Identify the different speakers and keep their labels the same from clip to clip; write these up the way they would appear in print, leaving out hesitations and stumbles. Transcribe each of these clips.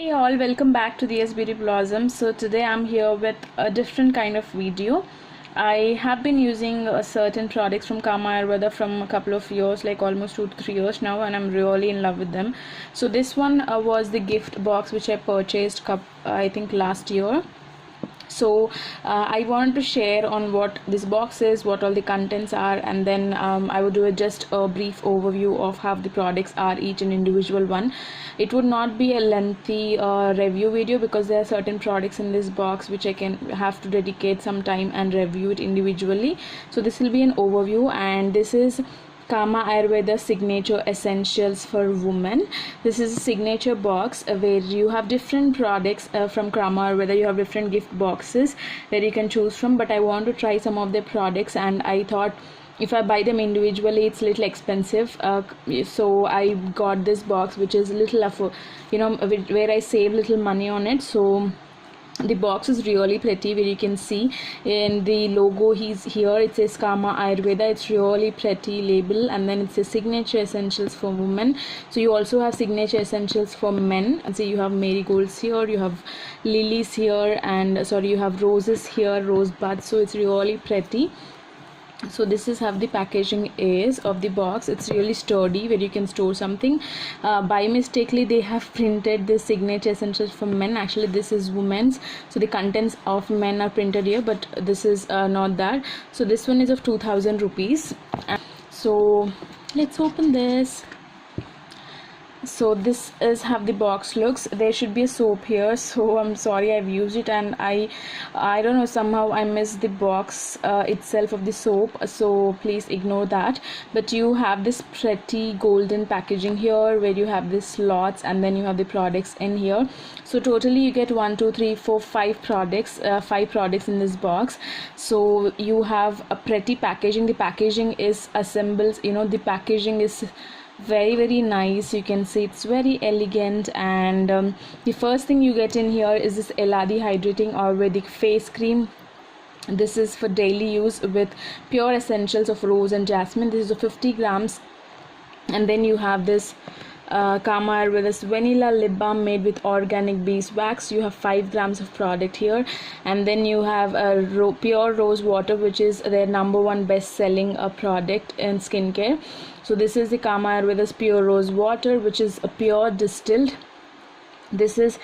Speaker 1: Hey all, welcome back to Diabeautyblossoms. So today I'm here with a different kind of video. I have been using certain products from Kama Ayurveda from a couple of years, like almost 2 to 3 years now, and I'm really in love with them. So this one was the gift box which I purchased I think last year. So I wanted to share on what this box is, what all the contents are, and then I would do just a brief overview of how the products are, each and individual one. It would not be a lengthy review video because there are certain products in this box which I can have to dedicate some time and review it individually. So this will be an overview, and this is Kama Ayurveda Signature Essentials for Women. This is a signature box where you have different products from Kama Ayurveda. You have different gift boxes where you can choose from, but I want to try some of their products, and I thought if I buy them individually it's a little expensive, so I got this box which is a little where I save little money on it. So the box is really pretty, where you can see in the logo here it says Kama Ayurveda. It's really pretty label, and then it says signature essentials for women. So you also have signature essentials for men, and so you have marigolds here, you have lilies here, and you have roses here, rosebuds. So it's really pretty. So this is how the packaging is of the box. It's really sturdy, where you can store something. By mistakenly they have printed this signature essentials for men. Actually this is women's, so the contents of men are printed here, but this is not that. So this one is of 2000 rupees. So let's open this. So this is how the box looks. There should be a soap here, so I'm sorry, I've used it, and I don't know, somehow I missed the box itself of the soap, so please ignore that. But you have this pretty golden packaging here, where you have these slots, and then you have the products in here. So totally you get 5 products, 5 products in this box. So you have a pretty packaging. The packaging is assembled, the packaging is very nice. You can see it's very elegant, and the first thing you get in here is this Eladi Hydrating Ayurvedic Face Cream. This is for daily use with pure essentials of rose and jasmine. This is 50 grams. And then you have this Kama Ayurveda Vanilla Lip Balm made with organic beeswax. You have 5 grams of product here. And then you have pure rose water, which is their #1 best selling product in skincare. So this is the Kama Ayurveda's pure rose water, which is a pure distilled. This is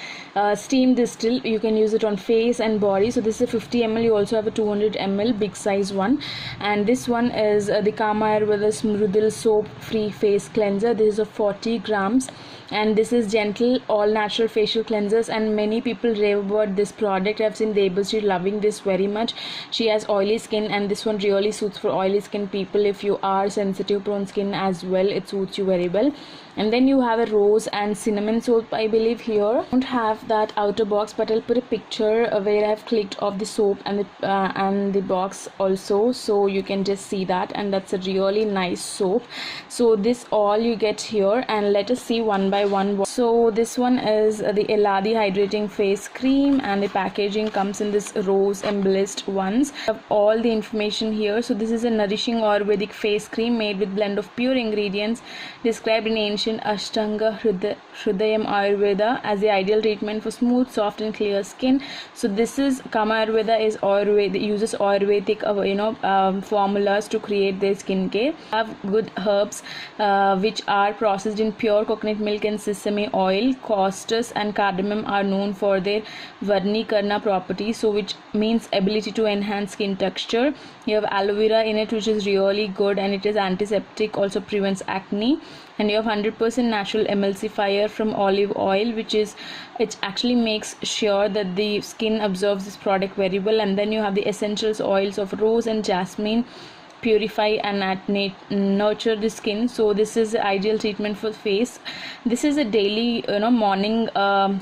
Speaker 1: steam distilled. You can use it on face and body. So this is a 50 ml. You also have a 200 ml big size one, and this one is the Kama Ayurveda Smrudil soap free face cleanser. This is a 40 grams, and this is gentle all natural facial cleansers, and many people rave about this product. I've seen Diabeautyblossoms loving this very much. She has oily skin, and this one really suits for oily skin people. If you are sensitive prone skin as well, it suits you very well. And then you have a rose and cinnamon soap, I believe. Here I don't have that outer box, but I'll put a picture where I've clicked of the soap and the box also, so you can just see that. And that's a really nice soap. So this all you get here, and let us see one by one. So this one is the Eladi Hydrating Face Cream, and the packaging comes in this rose embellished ones. I have all the information here. So this is a nourishing Ayurvedic face cream made with blend of pure ingredients described in ancient Ashtanga Hridayam Ayurveda as the ideal treatment for smooth, soft and clear skin. So this is Kama Ayurveda is Ayurveda, uses Ayurvedic formulas to create their skincare. Have good herbs which are processed in pure coconut milk and sesame oil. Castus and cardamom are known for their Varnikarna properties, so which means ability to enhance skin texture. You have aloe vera in it, which is really good, and it is antiseptic, also prevents acne. And you have 100% natural emulsifier from olive oil, it actually makes sure that the skin absorbs this product very well. And then you have the essentials oils of rose and jasmine, purify and nurture the skin. So this is the ideal treatment for face. This is a daily morning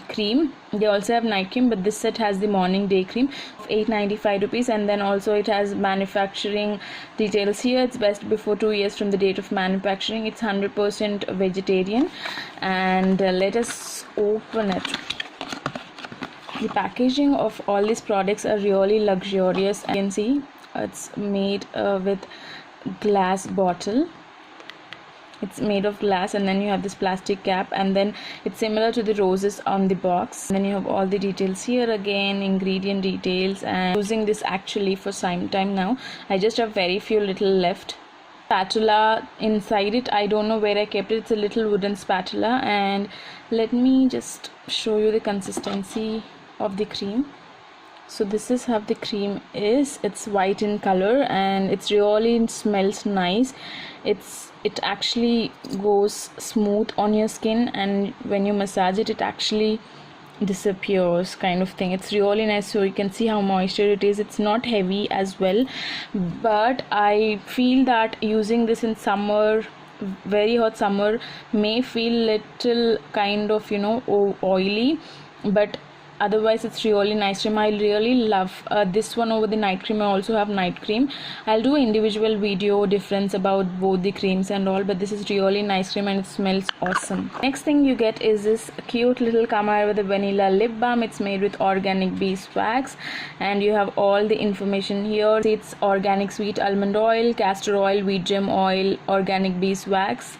Speaker 1: cream. They also have night cream, but this set has the morning day cream of 895 rupees. And then also it has manufacturing details here. It's best before 2 years from the date of manufacturing. It's 100% vegetarian. And let us open it. The packaging of all these products are really luxurious. You can see it's made with glass bottle. It's made of glass, and then you have this plastic cap, and then it's similar to the roses on the box. And then you have all the details here again, ingredient details. And using this actually for some time now. I just have very few little left. Spatula inside it, I don't know where I kept it. It's a little wooden spatula, and let me just show you the consistency of the cream. So this is how the cream is. It's white in color, and it's really smells nice. It actually goes smooth on your skin, and when you massage it, it actually disappears, kind of thing. It's really nice. So you can see how moisture it is. It's not heavy as well, but I feel that using this in summer, very hot summer, may feel little kind of, you know, oily, but otherwise it's really nice cream. I really love this one over the night cream. I also have night cream. I'll do an individual video difference about both the creams and all, but this is really nice cream and it smells awesome. Next thing you get is this cute little Kama Ayurveda vanilla lip balm. It's made with organic beeswax, and you have all the information here. It's organic sweet almond oil, castor oil, wheat germ oil, organic beeswax,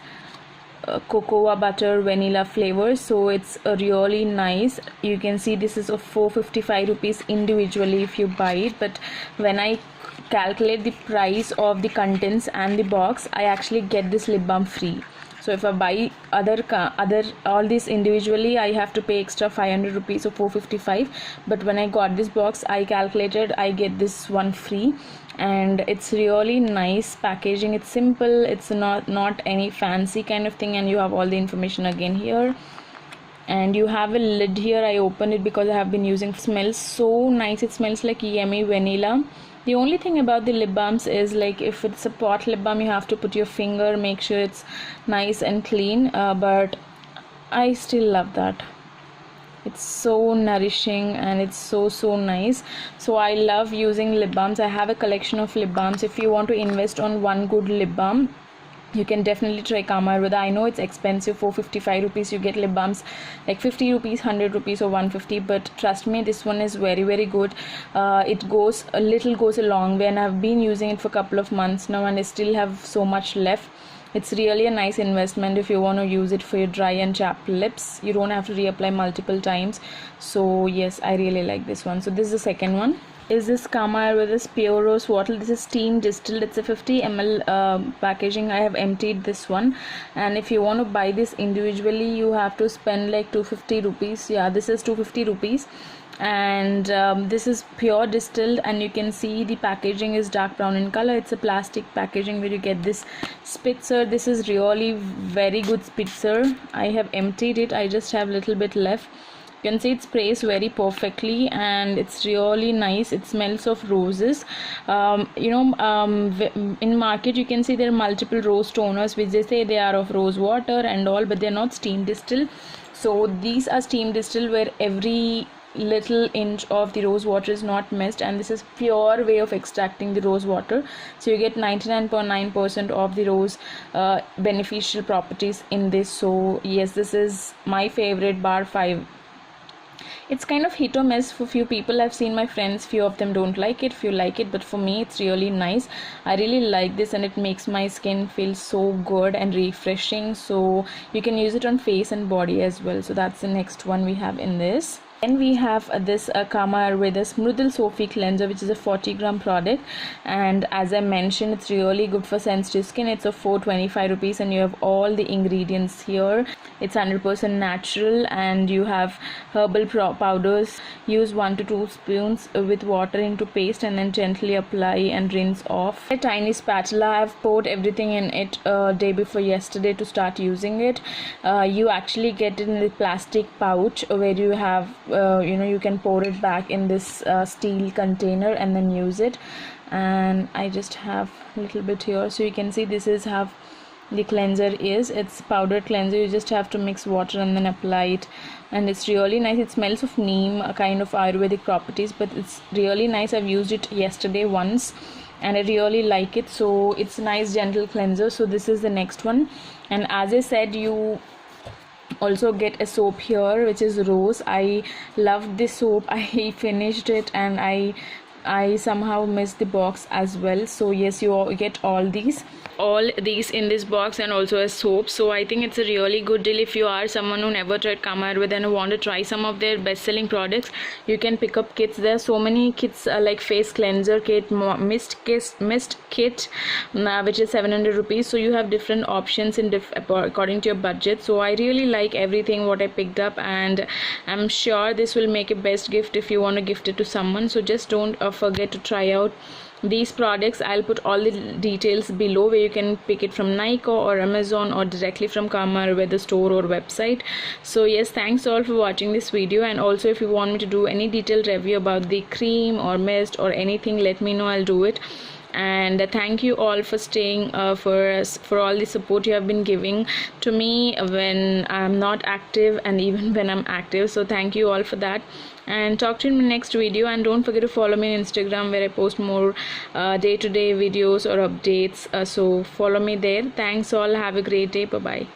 Speaker 1: cocoa butter, vanilla flavor. So it's really nice. You can see this is of 455 rupees individually if you buy it, but when I calculate the price of the contents and the box, I actually get this lip balm free. So if I buy other all these individually, I have to pay extra 500 rupees or 455, but when I got this box, I calculated I get this one free. And it's really nice packaging. It's simple, it's not any fancy kind of thing, and you have all the information again here. And you have a lid here. I opened it because I have been using. It smells so nice. It smells like yummy vanilla. The only thing about the lip balms is, like, if it's a pot lip balm, you have to put your finger, make sure it's nice and clean, but I still love that. It's so nourishing and it's so nice. So I love using lip balms. I have a collection of lip balms. If you want to invest on one good lip balm, you can definitely try Kama Ayurveda. I know it's expensive, 455 rupees. You get lip balms like 50 rupees, 100 rupees or 150, but trust me, this one is very good. It goes a long way, and I've been using it for a couple of months now, and I still have so much left. It's really a nice investment if you want to use it for your dry and chapped lips. You don't have to reapply multiple times. So yes, I really like this one. So this is the second one. Is this Kama Ayurveda Pure Rose Bottle. This is steam distilled. It's a 50 ml packaging. I have emptied this one, and if you want to buy this individually, you have to spend like 250 rupees. Yeah, this is 250 rupees, and this is pure distilled, and you can see the packaging is dark brown in color. It's a plastic packaging where you get this spitzer. This is really very good spitzer. I have emptied it. I just have a little bit left. You can see it sprays very perfectly, and it's really nice. It smells of roses. In market you can see there are multiple rose toners which they say they are of rose water and all, but they're not steam distilled. So these are steam distilled, where every little inch of the rose water is not missed, and this is pure way of extracting the rose water. So you get 99.9% of the rose beneficial properties in this. So yes, this is my favorite, bar 5. It's kind of hit or miss for few people. I've seen my friends, few of them don't like it, few like it, but for me it's really nice. I really like this, and it makes my skin feel so good and refreshing. So you can use it on face and body as well. So that's the next one we have in this. Then we have this Kama Ayurveda Smrudal Soapy Cleanser, which is a 40-gram product, and as I mentioned, it's really good for sensitive skin. It's a 425 rupees, and you have all the ingredients here. It's 100% natural, and you have herbal powders. Use 1 to 2 spoons with water into paste, and then gently apply and rinse off. A tiny spatula. I've poured everything in it day before yesterday to start using it. You actually get it in the plastic pouch where you have you can pour it back in this steel container and then use it. And I just have a little bit here, so you can see this is how the cleanser is. It's powder cleanser. You just have to mix water and then apply it, and it's really nice. It smells of neem, a kind of Ayurvedic properties, but it's really nice. I've used it yesterday once and I really like it. So it's nice gentle cleanser. So this is the next one, and as I said, you also get a soap here which is rose. I loved this soap. I finished it, and I I somehow missed the box as well. So yes, you all get all these in this box, and also a soap. So I think it's a really good deal. If you are someone who never tried Kama Ayurveda and want to try some of their best-selling products, you can pick up kits. There are so many kits like face cleanser kit, mist kit, which is 700 rupees. So you have different options in according to your budget. So I really like everything what I picked up, and I'm sure this will make a best gift if you want to gift it to someone. So just don't forget to try out these products. I'll put all the details below where you can pick it from Nykaa or Amazon or directly from Kama Ayurveda store or website. So yes, thanks all for watching this video, and also if you want me to do any detailed review about the cream or mist or anything, let me know, I'll do it. And thank you all for staying for all the support you have been giving to me when I'm not active and even when I'm active. So thank you all for that, and talk to you in the next video. And don't forget to follow me on Instagram where I post more day-to-day videos or updates. So follow me there. Thanks all, have a great day. Bye bye.